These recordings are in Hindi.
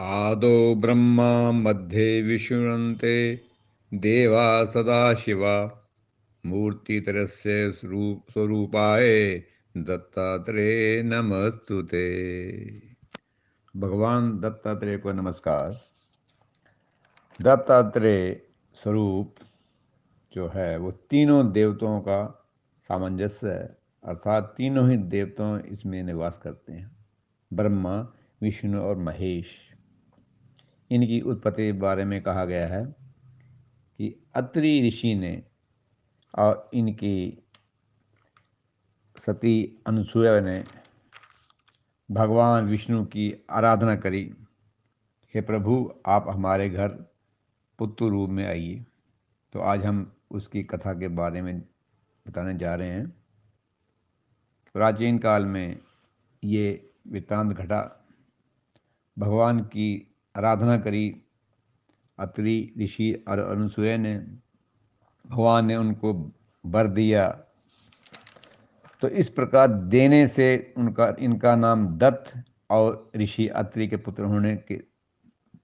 आदौ ब्रह्मा मध्ये विष्णुरन्ते देवा सदाशिवा मूर्तित्रयस्य स्वरूपाय दत्तात्रेय नमस्तुते। भगवान दत्तात्रेय को नमस्कार। दत्तात्रेय स्वरूप जो है वो तीनों देवताओं का सामंजस्य है, अर्थात तीनों ही देवताओं इसमें निवास करते हैं, ब्रह्मा, विष्णु और महेश। इनकी उत्पत्ति के बारे में कहा गया है कि अत्रि ऋषि ने और इनकी सती अनुसूया ने भगवान विष्णु की आराधना करी, हे प्रभु आप हमारे घर पुत्र रूप में आइए। तो आज हम उसकी कथा के बारे में बताने जा रहे हैं। प्राचीन काल में ये वृत्तांत घटा। भगवान की आराधना करी अत्रि ऋषि और अनुसूया ने। भगवान ने उनको वर दिया। तो इस प्रकार देने से इनका नाम दत्त और ऋषि अत्रि के पुत्र होने के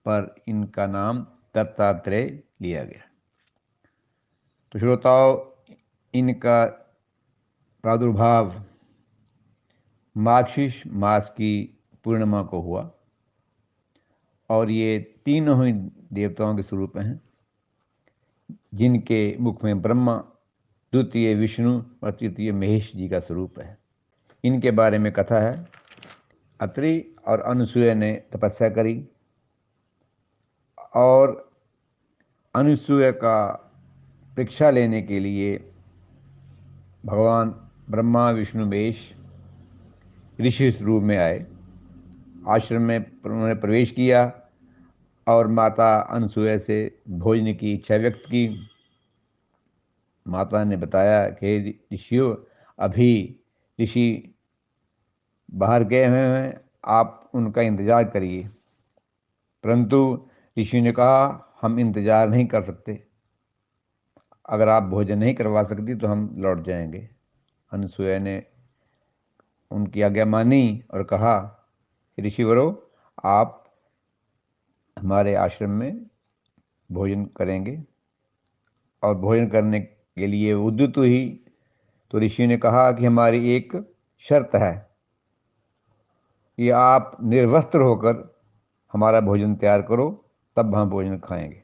पर इनका नाम दत्तात्रेय लिया गया। तो श्रोताओं, इनका प्रादुर्भाव मार्गशीर्ष मास की पूर्णिमा को हुआ और ये तीनों ही देवताओं के स्वरूप हैं, जिनके मुख में ब्रह्मा, द्वितीय विष्णु और तृतीय महेश जी का स्वरूप है। इनके बारे में कथा है। अत्रि और अनुसूया ने तपस्या करी और अनुसूया का परीक्षा लेने के लिए भगवान ब्रह्मा, विष्णु, महेश ऋषि रूप में आए। आश्रम में उन्होंने प्रवेश किया और माता अनुसूया से भोजन की इच्छा व्यक्त की। माता ने बताया कि ऋषियों, अभी ऋषि बाहर गए हुए हैं, आप उनका इंतजार करिए। परंतु ऋषि ने कहा, हम इंतजार नहीं कर सकते, अगर आप भोजन नहीं करवा सकती तो हम लौट जाएंगे। अनुसूया ने उनकी आज्ञा मानी और कहा, ऋषिवरों, आप हमारे आश्रम में भोजन करेंगे। और भोजन करने के लिए उद्युत हुई तो ऋषि ने कहा कि हमारी एक शर्त है कि आप निर्वस्त्र होकर हमारा भोजन तैयार करो, तब हम भोजन खाएंगे।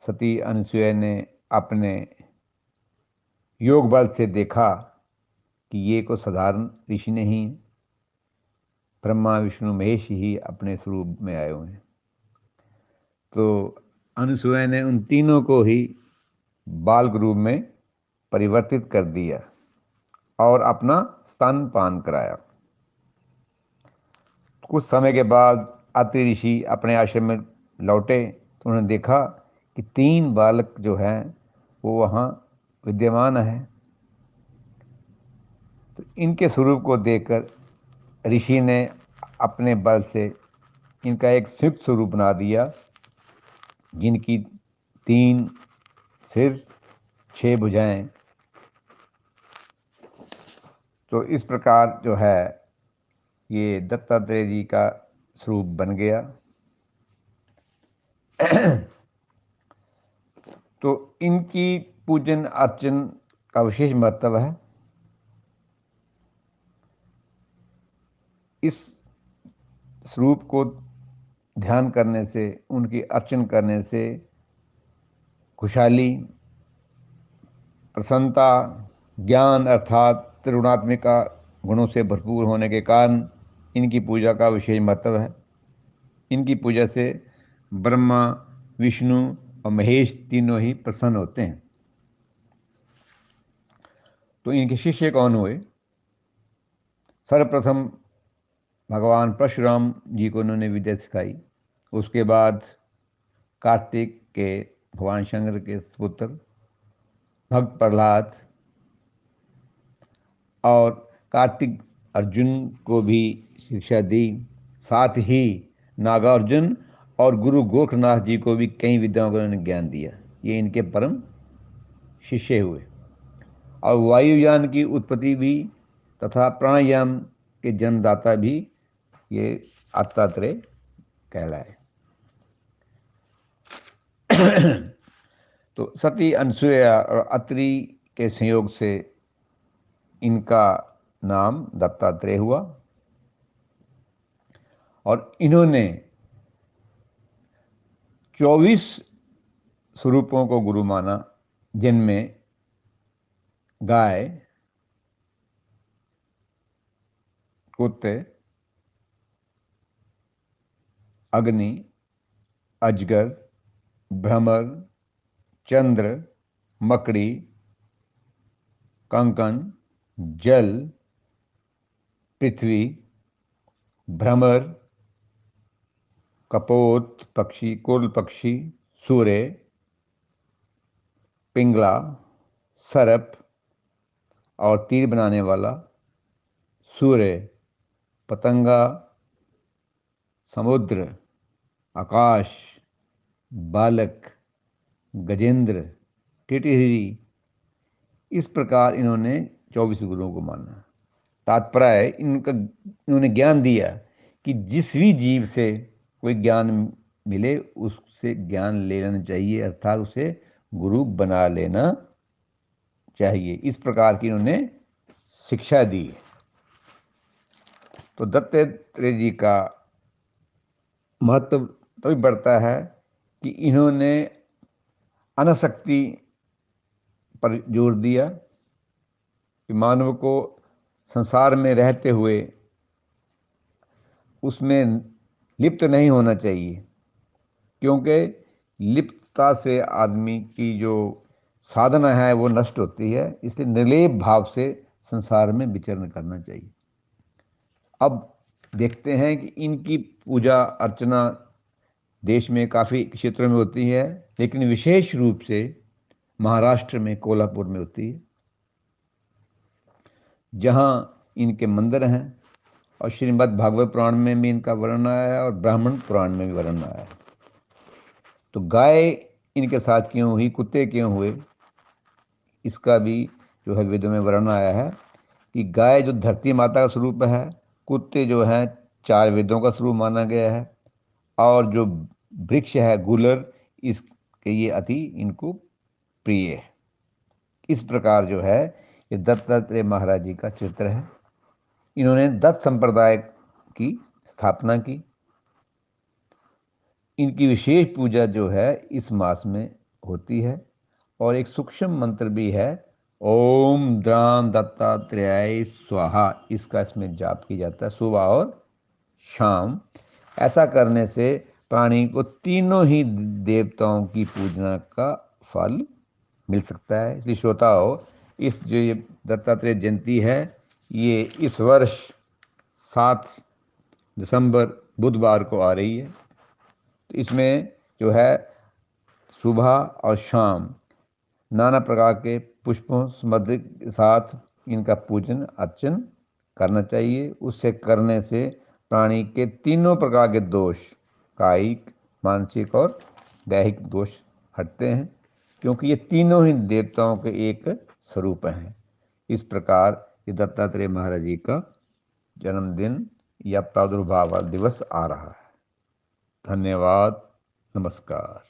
सती अनुसूया ने अपने योग बल से देखा कि ये को साधारण ऋषि नहीं, ब्रह्मा, विष्णु, महेश ही अपने स्वरूप में आए हुए हैं। तो अनुसूया ने उन तीनों को ही बालक रूप में परिवर्तित कर दिया और अपना स्तनपान कराया। कुछ समय के बाद अत्रि ऋषि अपने आश्रम में लौटे तो उन्होंने देखा कि 3 बालक जो हैं वो वहाँ विद्यमान है। तो इनके स्वरूप को देखकर ऋषि ने अपने बल से इनका एक संयुक्त स्वरूप बना दिया, जिनकी 3 सिर, 6 भुजाएं। तो इस प्रकार जो है ये दत्तात्रेय जी का स्वरूप बन गया। तो इनकी पूजन अर्चन का विशेष महत्व है। इस स्वरूप को ध्यान करने से, उनकी अर्चन करने से खुशहाली, प्रसन्नता, ज्ञान अर्थात त्रिगुणात्मिका गुणों से भरपूर होने के कारण इनकी पूजा का विशेष महत्व है। इनकी पूजा से ब्रह्मा, विष्णु और महेश तीनों ही प्रसन्न होते हैं। तो इनके शिष्य कौन हुए? सर्वप्रथम भगवान परशुराम जी को उन्होंने विद्या सिखाई। उसके बाद कार्तिक के भगवान शंकर के पुत्र भक्त प्रहलाद, और कार्तिक अर्जुन को भी शिक्षा दी। साथ ही नागार्जुन और गुरु गोरखनाथ जी को भी कई विद्याओं का उन्होंने ज्ञान दिया। ये इनके परम शिष्य हुए। और वायुयान की उत्पत्ति भी तथा प्राणायाम के जन्मदाता भी ये दत्तात्रेय कहलाए। तो सती अनसुया और अत्रि के संयोग से इनका नाम दत्तात्रेय हुआ और इन्होंने 24 स्वरूपों को गुरु माना, जिनमें गाय, कुत्ते, अग्नि, अजगर, भ्रमर, चंद्र, मकड़ी, कंकन, जल, पृथ्वी, भ्रमर, कपोत पक्षी, कुल पक्षी, सूर्य, पिंगला, सर्प और तीर बनाने वाला, सूर्य, पतंगा, समुद्र, आकाश, बालक, गजेंद्र, टिटहिरी। इस प्रकार इन्होंने 24 गुरुओं को माना। तात्पर्य इन्होंने ज्ञान दिया कि जिस भी जीव से कोई ज्ञान मिले उससे ज्ञान ले लेना चाहिए, अर्थात उसे गुरु बना लेना चाहिए। इस प्रकार की इन्होंने शिक्षा दी। तो दत्तात्रेय जी का महत्व तभी बढ़ता है कि इन्होंने अनासक्ति पर जोर दिया कि मानव को संसार में रहते हुए उसमें लिप्त नहीं होना चाहिए, क्योंकि लिप्तता से आदमी की जो साधना है वो नष्ट होती है। इसलिए निर्लेप भाव से संसार में विचरण करना चाहिए। अब देखते हैं कि इनकी पूजा अर्चना देश में काफ़ी क्षेत्रों में होती है, लेकिन विशेष रूप से महाराष्ट्र में कोल्हापुर में होती है, जहाँ इनके मंदिर हैं और श्रीमद् भागवत पुराण में भी इनका वर्णन आया है और ब्राह्मण पुराण में भी वर्णन आया है। तो गाय इनके साथ क्यों हुई, कुत्ते क्यों हुए, इसका भी जो है वेदों में वर्णन आया है कि गाय जो धरती माता का स्वरूप है, कुत्ते जो हैं 4 वेदों का स्वरूप माना गया है, और जो वृक्ष है गुलर, इसके ये अति इनको प्रिय है। इस प्रकार जो है ये दत्तात्रेय महाराज जी का चित्र है। इन्होंने दत्त संप्रदाय की स्थापना की। इनकी विशेष पूजा जो है इस मास में होती है और एक सूक्ष्म मंत्र भी है, ओम द्राम दत्तात्रेयाय स्वाहा, इसका इसमें जाप की जाता है सुबह और शाम। ऐसा करने से प्राणी को तीनों ही देवताओं की पूजना का फल मिल सकता है। इसलिए श्रोताओं, इस जो ये दत्तात्रेय जयंती है ये इस वर्ष 7 दिसंबर बुधवार को आ रही है। तो इसमें जो है सुबह और शाम नाना प्रकार के पुष्पों समृद्धि के साथ इनका पूजन अर्चन करना चाहिए। उससे करने से प्राणी के तीनों प्रकार के दोष, कायिक, मानसिक और दैहिक दोष हटते हैं, क्योंकि ये तीनों ही देवताओं के एक स्वरूप हैं। इस प्रकार ये दत्तात्रेय महाराज जी का जन्मदिन या प्रादुर्भाव दिवस आ रहा है। धन्यवाद, नमस्कार।